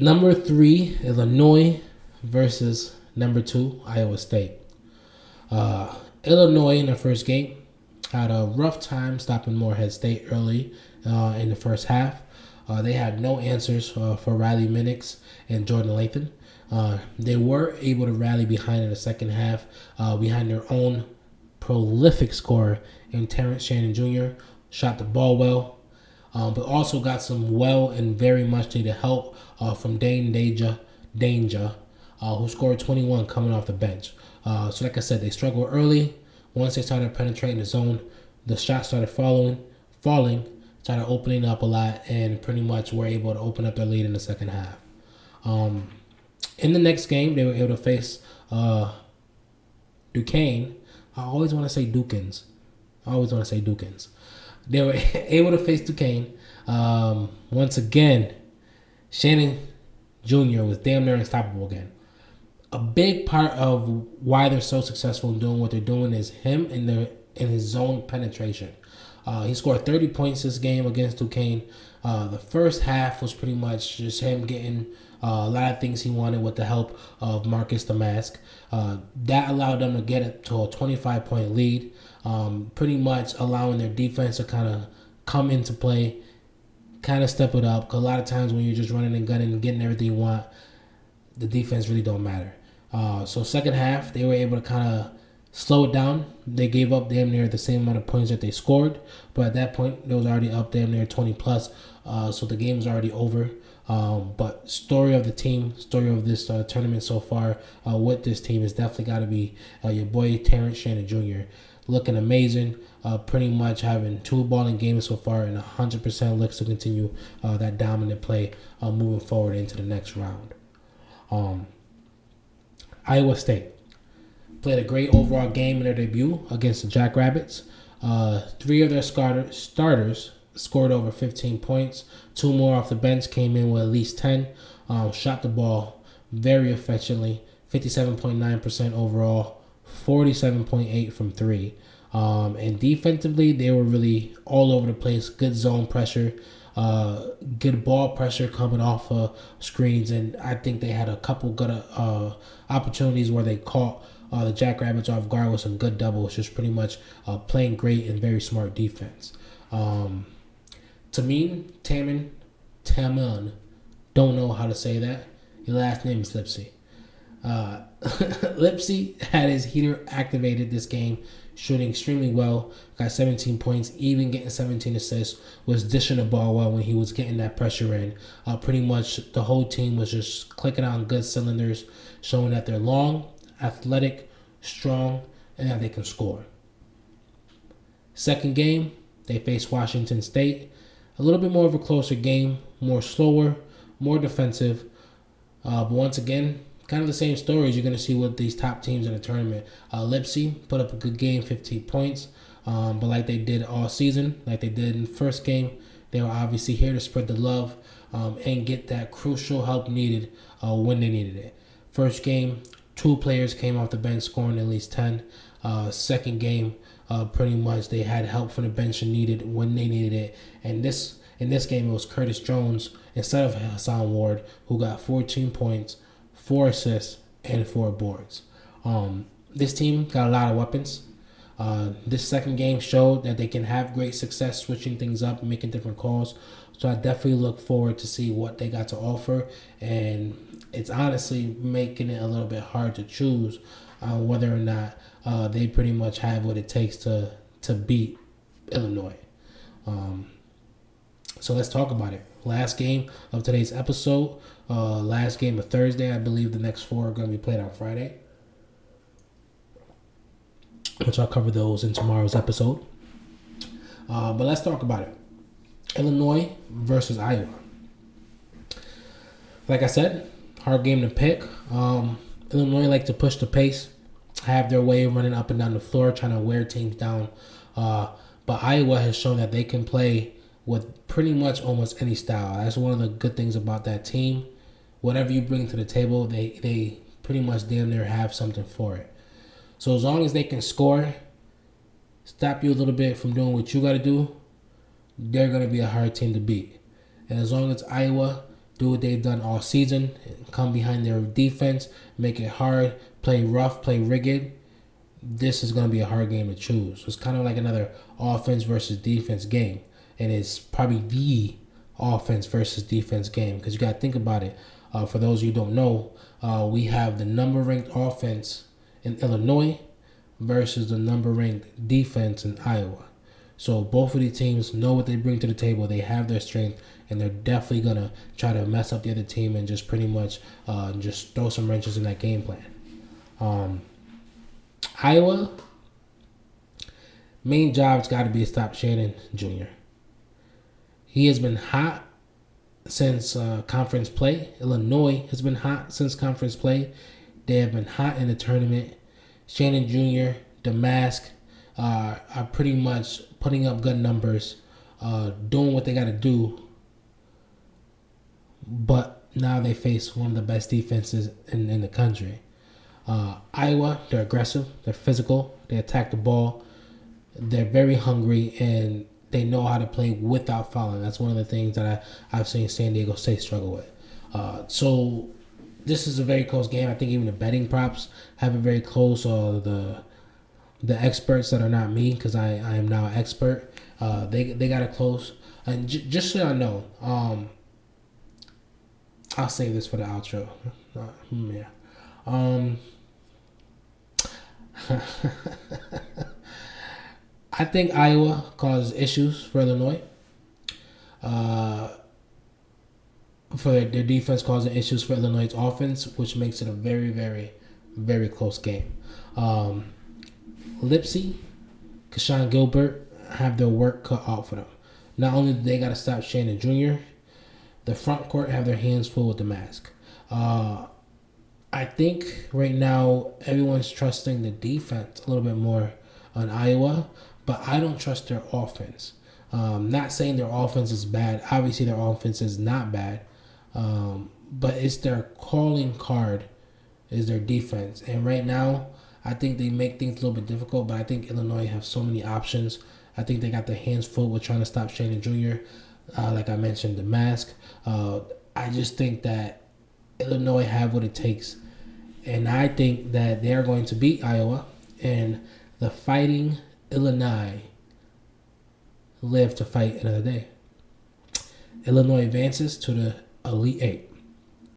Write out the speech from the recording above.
Number 3, Illinois versus number 2, Iowa State. Illinois in the first game had a rough time stopping Morehead State early in the first half. They had no answers for Riley Minix and Jordan Lathan. They were able to rally behind in the second half behind their own prolific scorer in Terrence Shannon Jr. Shot the ball well, but also got some well and very much needed help from Dane Danger, who scored 21 coming off the bench. So like I said, they struggled early. Once they started penetrating the zone, the shots started falling, started opening up a lot, and pretty much were able to open up their lead in the second half. In the next game, they were able to face Duquesne. I always want to say Dukins. They were able to face Duquesne. Once again, Shannon Jr. was damn near unstoppable again. A big part of why they're so successful in doing what they're doing is him in his zone penetration. He scored 30 points this game against Duquesne. The first half was pretty much just him getting a lot of things he wanted with the help of Marcus the Mask. That allowed them to get it to a 25-point lead, pretty much allowing their defense to kind of come into play, kind of step it up. Because a lot of times when you're just running and gunning and getting everything you want, the defense really don't matter. So second half, they were able to kind of slow it down. They gave up damn near the same amount of points that they scored, but at that point, they was already up damn near 20 plus. So the game was already over. But story of the team, story of this tournament so far with this team has definitely got to be your boy Terrence Shannon Jr. Looking amazing, pretty much having 2 balling games so far and 100% looks to continue that dominant play moving forward into the next round. Iowa State played a great overall game in their debut against the Jackrabbits. 3 of their starters scored over 15 points. 2 more off the bench came in with at least 10. Shot the ball very effectively, 57.9% overall, 47.8% from 3. And defensively, they were really all over the place. Good zone pressure, good ball pressure coming off screens, and I think they had a couple good opportunities where they caught the Jackrabbits off guard with some good doubles. Just pretty much playing great and very smart defense. Taman, don't know how to say that. Your last name is Lipsy. Lipsy had his heater activated this game, shooting extremely well, got 17 points, even getting 17 assists, was dishing the ball well when he was getting that pressure in. Pretty much the whole team was just clicking on good cylinders, showing that they're long, athletic, strong, and that they can score. Second game, they faced Washington State. A little bit more of a closer game, more slower, more defensive. But once again, kind of the same stories you're going to see with these top teams in the tournament. Lipsy put up a good game, 15 points. But like they did all season, like they did in the first game, they were obviously here to spread the love and get that crucial help needed when they needed it. First game, 2 players came off the bench scoring at least 10. Second game, pretty much they had help from the bench and needed when they needed it. And in this game, it was Curtis Jones instead of Hassan Ward, who got 14 points, 4 assists, and 4 boards. This team got a lot of weapons. This second game showed that they can have great success switching things up and making different calls. So I definitely look forward to see what they got to offer. And it's honestly making it a little bit hard to choose whether or not they pretty much have what it takes to beat Illinois. So let's talk about it. Last game of today's episode. Last game of Thursday. I believe the next 4 are going to be played on Friday, which I'll cover those in tomorrow's episode. But let's talk about it. Illinois versus Iowa. Like I said, hard game to pick. Illinois like to push the pace, have their way running up and down the floor, trying to wear teams down. But Iowa has shown that they can play with pretty much almost any style. That's one of the good things about that team. Whatever you bring to the table, they pretty much damn near have something for it. So as long as they can score, stop you a little bit from doing what you got to do, they're going to be a hard team to beat. And as long as Iowa do what they've done all season, come behind their defense, make it hard, play rough, play rigid, this is going to be a hard game to choose. It's kind of like another offense versus defense game. And it's probably the offense versus defense game because you got to think about it. For those of you who don't know, we have the number ranked offense in Illinois versus the number ranked defense in Iowa. So both of these teams know what they bring to the table. They have their strength, and they're definitely going to try to mess up the other team and just pretty much just throw some wrenches in that game plan. Iowa, main job's got to be to stop Shannon Jr. He has been hot since conference play. Illinois has been hot since conference play. They have been hot in the tournament. Shannon Jr., Damask are pretty much putting up good numbers, doing what they got to do. But now they face one of the best defenses in the country. Iowa, they're aggressive, they're physical, they attack the ball, they're very hungry, and they know how to play without fouling. That's one of the things that I've seen San Diego State struggle with. So this is a very close game. I think even the betting props have it very close. The experts that are not me, because I am now an expert, they got it close. And just so y'all know, I'll save this for the outro. I think Iowa causes issues for Illinois. For their defense causing issues for Illinois' offense, which makes it a very, very, very close game. Lipsy, Keshawn Gilbert have their work cut out for them. Not only do they got to stop Shannon Jr., the front court have their hands full with Damask. I think right now everyone's trusting the defense a little bit more on Iowa, but I don't trust their offense. Not saying their offense is bad. Obviously, their offense is not bad, but it's their calling card is their defense. And right now, I think they make things a little bit difficult, but I think Illinois have so many options. I think they got their hands full with trying to stop Shannon Jr., like I mentioned, Damask. I just think that Illinois have what it takes. And I think that they are going to beat Iowa. And the Fighting Illini live to fight another day. Illinois advances to the Elite Eight.